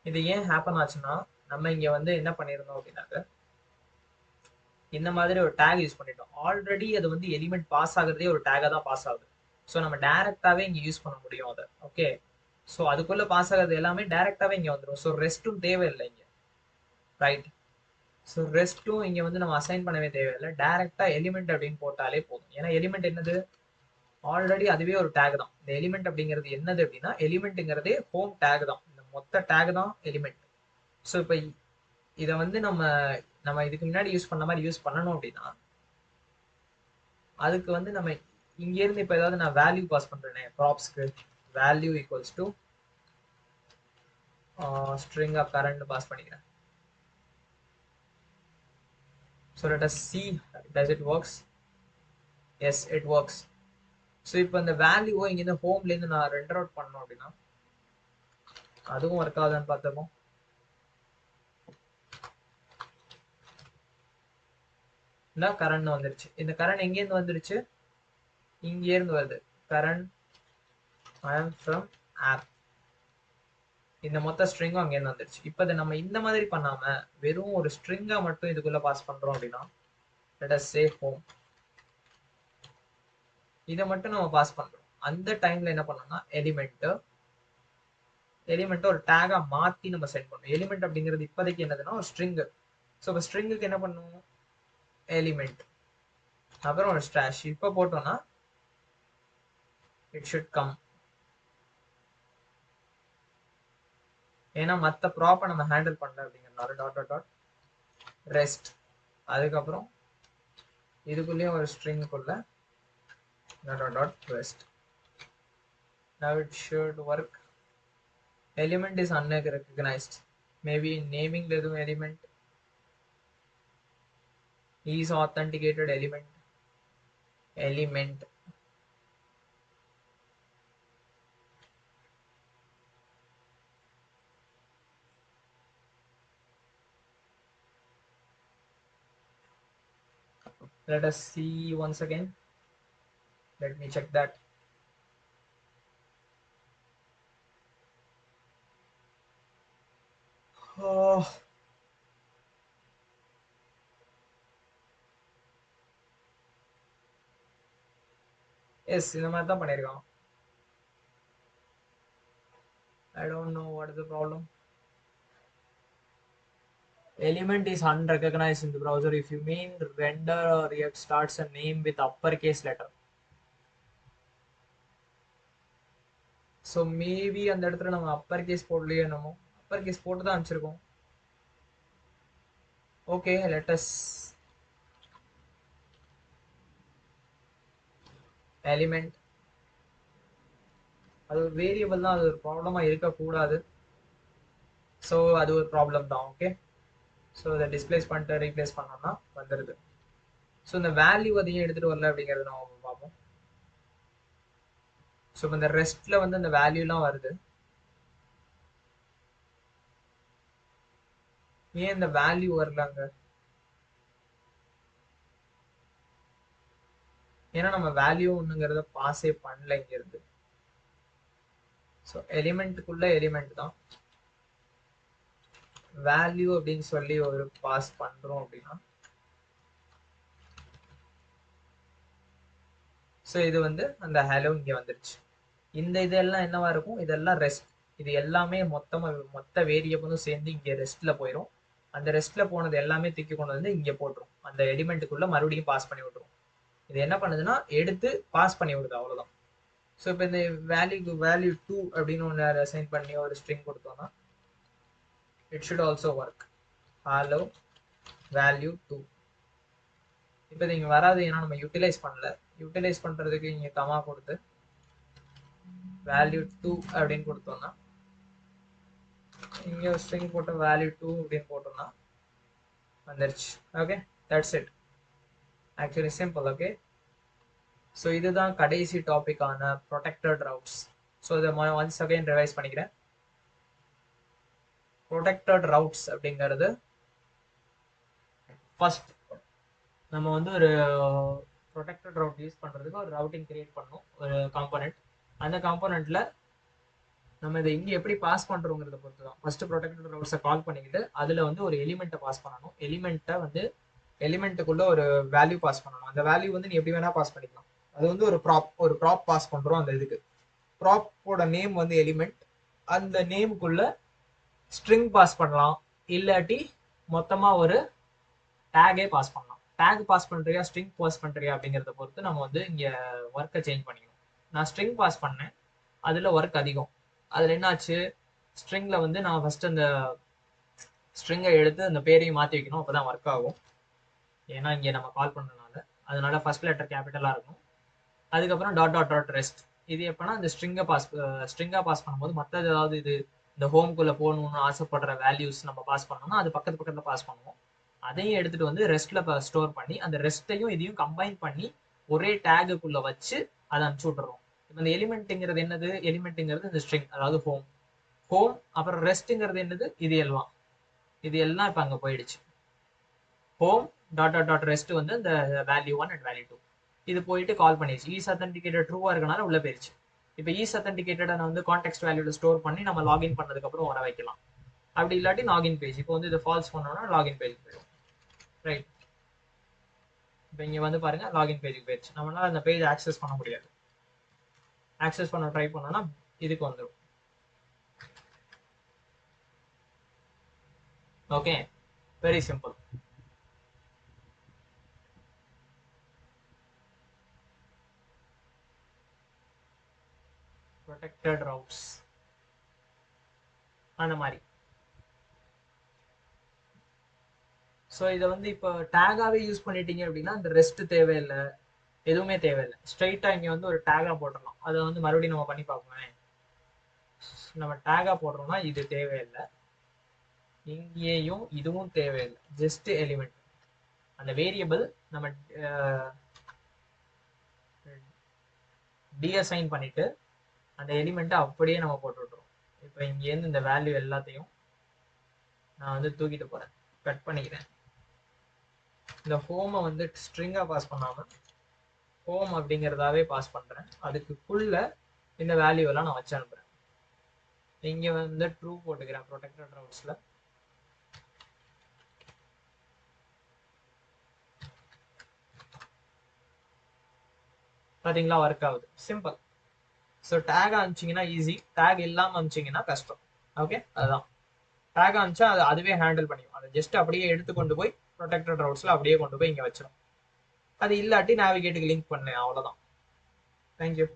இது ஏன் ஹேப்பன் ஆச்சுன்னா, நம்ம இங்க வந்து என்ன பண்ணியிருந்தோம் அப்படின்னாக்க, இந்த மாதிரி ஒரு டேக் யூஸ் பண்ணிட்டோம். ஆல்ரெடி அது வந்து எலிமெண்ட் பாஸ் ஆகுறதே ஒரு டேகா தான் பாஸ் ஆகுது. ஸோ நம்ம டைரக்டாவே இங்க யூஸ் பண்ண முடியும் அதை. ஓகே. ஸோ அதுக்குள்ள பாஸ் ஆகுறது எல்லாமே டைரக்டாவே இங்க வந்துடும். ஸோ ரெஸ்ட்டும் தேவையில்லை இங்க. ரைட். ஸோ ரெஸ்ட்டும் இங்க வந்து நம்ம அசைன் பண்ணவே தேவையில்லை. டைரக்டா எலிமெண்ட் அப்படின்னு போட்டாலே போதும். ஏன்னா எலிமெண்ட் என்னது? ஆல்ரெடி அதுவே ஒரு டேக் தான். இந்த எலிமெண்ட் அப்படிங்கிறது என்னது அப்படின்னா, எலிமெண்ட்ங்கிறதே ஹோம் டேக் தான். இந்த மொத்த டேக் தான் எலிமெண்ட். ஸோ இப்போ இதை வந்து நம்ம நம்ம இதுக்கு முன்னாடி யூஸ் பண்ண மாதிரி யூஸ் பண்ணணும் அப்படின்னா, அதுக்கு வந்து நம்ம இங்க இருந்து இப்ப ஏதாவது நான் வேல்யூ பாஸ் பண்றேனே ப்ராப்ஸ்க்கு, value equals to string of current pass பண்ணிக்கிறேன். So let us see does it works. yes it works. So இப்போ இந்த வேல்யூவை இங்கேருந்து ஹோம்லேருந்து நான் ரெண்டர் அவுட் பண்ணணும் அப்படின்னா அதுவும் ஒர்க் ஆகுதான்னு பார்த்துப்போம். இந்த கரண்ட் வந்துருச்சு. இந்த கரண்ட் எங்கேருந்து வந்துருச்சு? இங்கேருந்து வருது. Current I am from app. இந்த மொத்த ஸ்ட்ரிங்கும் அங்கேருந்து வந்துருச்சு. இப்போ இதை நம்ம இந்த மாதிரி பண்ணாம வெறும் ஒரு ஸ்ட்ரிங்கா மட்டும் இதுக்குள்ள பாஸ் பண்றோம் அப்படின்னா, let us say home. இதை மட்டும் நம்ம பாஸ் பண்றோம். அந்த டைம்ல என்ன பண்ணோம்னா எலிமெண்ட் ஒரு டேகா மாத்தி நம்ம சென்ட் பண்ணணும். எலிமெண்ட் அப்படிங்கிறது இப்போதைக்கு என்னதுன்னா ஒரு ஸ்ட்ரிங். ஸோ இப்போ ஸ்ட்ரிங்குக்கு என்ன பண்ணுவோம்? எலிமெண்ட் அப்புறம் ஒரு ஸ்டாஷ் இப்போ போட்டோம்னா இட் ஷுட் கம். ஏன்னா மற்ற ப்ராப்பை நம்ம ஹேண்டில் பண்ணல அப்படிங்கிறதுனால டாட் டாட் டாட் ரெஸ்ட். அதுக்கப்புறம் இதுக்குள்ளேயும் ஒரு ஸ்ட்ரிங்குக்குள்ள dot dot dot rest. Now it should work. Element is unrecognized. Maybe naming the element is authenticated element. Let us see once again. Let me check that. Oh. Yes, இந்த மாதிரி தான் பண்ணிருக்கான். I don't know what is the problem. Element is unrecognized in the browser if you mean render or React starts a name with uppercase letter. So maybe அந்த இடத்துல நம்ம upper case போடலையே, என்னமோ Appar case போட்டு தான் அனுப்பிச்சிருக்கோம். Okay let us element. அது ஒரு variable தான், அது ஒரு ப்ராப்ளமா இருக்கக்கூடாது. ஸோ அது ஒரு ப்ராப்ளம் தான். ஓகே. ஸோ இதை டிஸ்பிளேஸ் பண்ணிட்டு ரீப்ளேஸ் பண்ணோம்னா வந்துடுது. ஸோ இந்த வேல்யூ அதையும் எடுத்துட்டு வரல அப்படிங்கிறது நம்ம பார்ப்போம். ஸோ இப்போ இந்த ரெஸ்ட்ல வந்து இந்த வேல்யூலாம் வருது. ஏன் இந்த வேல்யூ வரலாங்க? ஏன்னா நம்ம வேல்யூ ஒண்ணுங்கிறத பாஸே பண்ணல இங்க இருந்து. ஸோ எலிமெண்ட்டுக்குள்ள எலிமெண்ட் தான் வேல்யூ அப்படின்னு சொல்லி ஒரு பாஸ் பண்றோம் அப்படின்னா, ஸோ இது வந்து அந்த ஹலோ இங்க வந்துருச்சு. இந்த இதெல்லாம் என்னவா இருக்கும்? இதெல்லாம் ரெஸ்ட். இது எல்லாமே மொத்த வேரியபிளும் சேர்ந்து இங்க ரெஸ்ட்ல போயிடும். அந்த ரெஸ்ட்ல போனது எல்லாமே தூக்கி கொண்டு வந்து இங்க போட்டுரும். அந்த எலிமெண்ட்டுக்குள்ள மறுபடியும் பாஸ் பண்ணி விட்டுரும். இது என்ன பண்ணுதுன்னா எடுத்து பாஸ் பண்ணி விடுது, அவ்வளவுதான். ஸோ இப்போ இந்த வேல்யூ 2 அப்படின்னு ஒன்று அசைன் பண்ணி ஒரு ஸ்ட்ரிங் கொடுத்தோம்னா it should also work. Hello value 2. இப்போ இது இங்க வராது, ஏன்னா நம்ம யூட்டிலைஸ் பண்ணல. யூட்டிலைஸ் பண்றதுக்கு இங்க கமா கொடுத்து வேல்யூ 2 அப்படின்னு கொடுத்தோம்னா, இங்க ஒரு ஸ்ட்ரிங் போட்டு வேல்யூ 2 அப்படின்னு போட்டோம்னா வந்துருச்சு. Okay, that's it. Actually simple. Okay. So இதுதான் கடைசி டாபிக்கான ப்ரொடெக்டட் ரவுட்ஸ். ஸோ இதை ஒன்ஸ் அகைன் ரிவைஸ் பண்ணிக்கிறேன். ப்ரொடெக்டட் ரவுட்ஸ் அப்படிங்கிறது ஃபர்ஸ்ட் நம்ம வந்து ஒரு ப்ரொடெக்டட் ரவுட் யூஸ் பண்றதுக்கு ஒரு ரவுட்டிங் கிரியேட் பண்ணணும், ஒரு காம்போனன்ட். அந்த காம்போனன்ட்ல நம்ம இதை இங்க எப்படி பாஸ் பண்றோங்கிறத பொறுத்து தான். ஃபர்ஸ்ட் ப்ரொடெக்டட் ரவுட்ஸை கால் பண்ணிக்கிட்டு அதுல வந்து ஒரு எலிமெண்ட்டை பாஸ் பண்ணணும். எலிமெண்ட்டுக்குள்ள ஒரு வேல்யூ பாஸ் பண்ணணும். அந்த வேல்யூ வந்து நீ எப்படி வேணா பாஸ் பண்ணிக்கலாம். அது வந்து ஒரு ப்ராப் பாஸ் பண்றோம். அந்த இதுக்கு ப்ராப்போட நேம் வந்து எலிமெண்ட். அந்த நேமுக்குள்ள ஸ்ட்ரிங் பாஸ் பண்ணலாம், இல்லாட்டி மொத்தமா ஒரு டேகே பாஸ் பண்ணலாம். டேக் பாஸ் பண்றியா ஸ்ட்ரிங் பாஸ் பண்றியா அப்படிங்கிறத பொறுத்து நம்ம வந்து இங்க ஒர்க்கை சேஞ்ச் பண்ணிக்கணும். நான் ஸ்ட்ரிங் பாஸ் பண்ணேன், அதுல ஒர்க் அதிகம். அதுல என்னாச்சு, ஸ்ட்ரிங்ல வந்து நான் ஃபர்ஸ்ட் அந்த ஸ்ட்ரிங்கை எடுத்து அந்த பேரையும் மாத்தி வைக்கணும், அப்பதான் ஒர்க் ஆகும். ஏன்னா இங்க நம்ம கால் பண்றதுனால அதனால ஃபர்ஸ்ட் லெட்டர் கேபிட்டலா இருக்கும். அதுக்கப்புறம் டாட் டாட் டாட் ரெஸ்ட். இது எப்பனா இந்த ஸ்ட்ரிங்கா பாஸ் பண்ணும்போது மற்றது ஏதாவது இது இந்த ஹோம்குள்ள போகணும்னு ஆசைப்படுற வேல்யூஸ் நம்ம பாஸ் பண்ணோம்னா அது பக்கத்துல பாஸ் பண்ணுவோம். அதையும் எடுத்துட்டு வந்து ரெஸ்ட்ல ஸ்டோர் பண்ணி அந்த ரெஸ்ட்டையும் இதையும் கம்பைன் பண்ணி ஒரே டேகுக்குள்ள வச்சு அதை அனுப்பிச்சு விட்டுறோம். இப்போ இந்த எலிமெண்ட்டுங்கிறது என்னது, எலிமெண்ட்டுங்கிறது இந்த ஸ்ட்ரிங், அதாவது ஹோம் அப்புறம் ரெஸ்ட்ங்கிறது என்னது, இது எல்லாம் இப்போ அங்கே போயிடுச்சு. Home dot dot dot rest வந்து இந்த வேல்யூ 1 அண்ட் வேல்யூ 2 இது போயிட்டு கால் பண்ணிடுச்சு. ஈஸ் அத்தன்டிகேட்டட் ட்ரூவா இருக்கனால உள்ள போயிருச்சு. இப்போ ஈஸ் அத்தன்டிகேட்டட் வந்து கான்டெக்ஸ்ட் வேல்யூல ஸ்டோர் பண்ணி நம்ம லாகின் பண்ணதுக்கு அப்புறம் வர வைக்கலாம். அப்படி இல்லாட்டி லாகின் பேஜ், இப்போ வந்து இதை ஃபால்ஸ் பண்ணோம்னா லாகின் பேஜ் போயிடும். ரைட், இப்போ இங்க வந்து பாருங்க லாகின் பேஜுக்கு போயிடுச்சு. நம்மளால அந்த பேஜ் ஆக்சஸ் பண்ண முடியாது. ஆக்சஸ் பண்ண ட்ரை பண்ணோம்னா இதுக்கு வந்துடும். Okay, very simple. ப்ரொடெக்டட் ரவுட்ஸ் அந்த மாதிரி. ஸோ இதை வந்து இப்போ டேகாவே யூஸ் பண்ணிட்டீங்க அப்படின்னா அந்த ரெஸ்ட் தேவையில்லை, எதுவுமே தேவையில்லை. ஸ்ட்ரைட்டா இங்க வந்து ஒரு டேகா போட்டுடலாம். அதை வந்து மறுபடியும் நம்ம பண்ணி பார்ப்போமே. நம்ம டேகா போடுறோம்னா இது தேவையில்லை, இங்கேயும் இதுவும் தேவையில்லை. ஜஸ்ட் எலிமெண்ட் அந்த வேரியபிள் நம்ம டிஅசைன் பண்ணிட்டு அந்த எலிமெண்ட்டை அப்படியே நம்ம போட்டு விட்டுறோம். இப்போ இங்கேருந்து இந்த வேல்யூ எல்லாத்தையும் நான் வந்து தூக்கிட்டு போறேன், கட் பண்ணிக்கிறேன். இந்த ஹோமை வந்து ஸ்ட்ரிங்கா பாஸ் பண்ணாம ஹோம் அப்படிங்கிறதாவே பாஸ் பண்றேன். அதுக்குள்ள இந்த வேல்யூ எல்லாம் நான் வச்சு அனுப்புறேன். இங்க வந்து ட்ரூ போட்டுக்கிறேன் ப்ரொடெக்டட் ரவுட்ஸ்ல. பாத்தீங்களா, ஒர்க் ஆகுது. சிம்பிள். ஸோ டேக் அனுப்பிச்சிங்கன்னா ஈஸி, டேக் இல்லாமல் அனுப்பிச்சிங்கன்னா கஷ்டம். ஓகே, அதுதான். டேக் அனுப்பிச்சா அதுவே ஹேண்டில் பண்ணிக்கும். அதை ஜஸ்ட் அப்படியே எடுத்து கொண்டு போய் ப்ரொடெக்டட் ரவுட்ஸ்ல அப்படியே கொண்டு போய் இங்கே வச்சிடும். அது இல்லாட்டி நேவிகேட்டுக்கு லிங்க் பண்ணேன், அவ்வளோதான். தேங்க்யூ.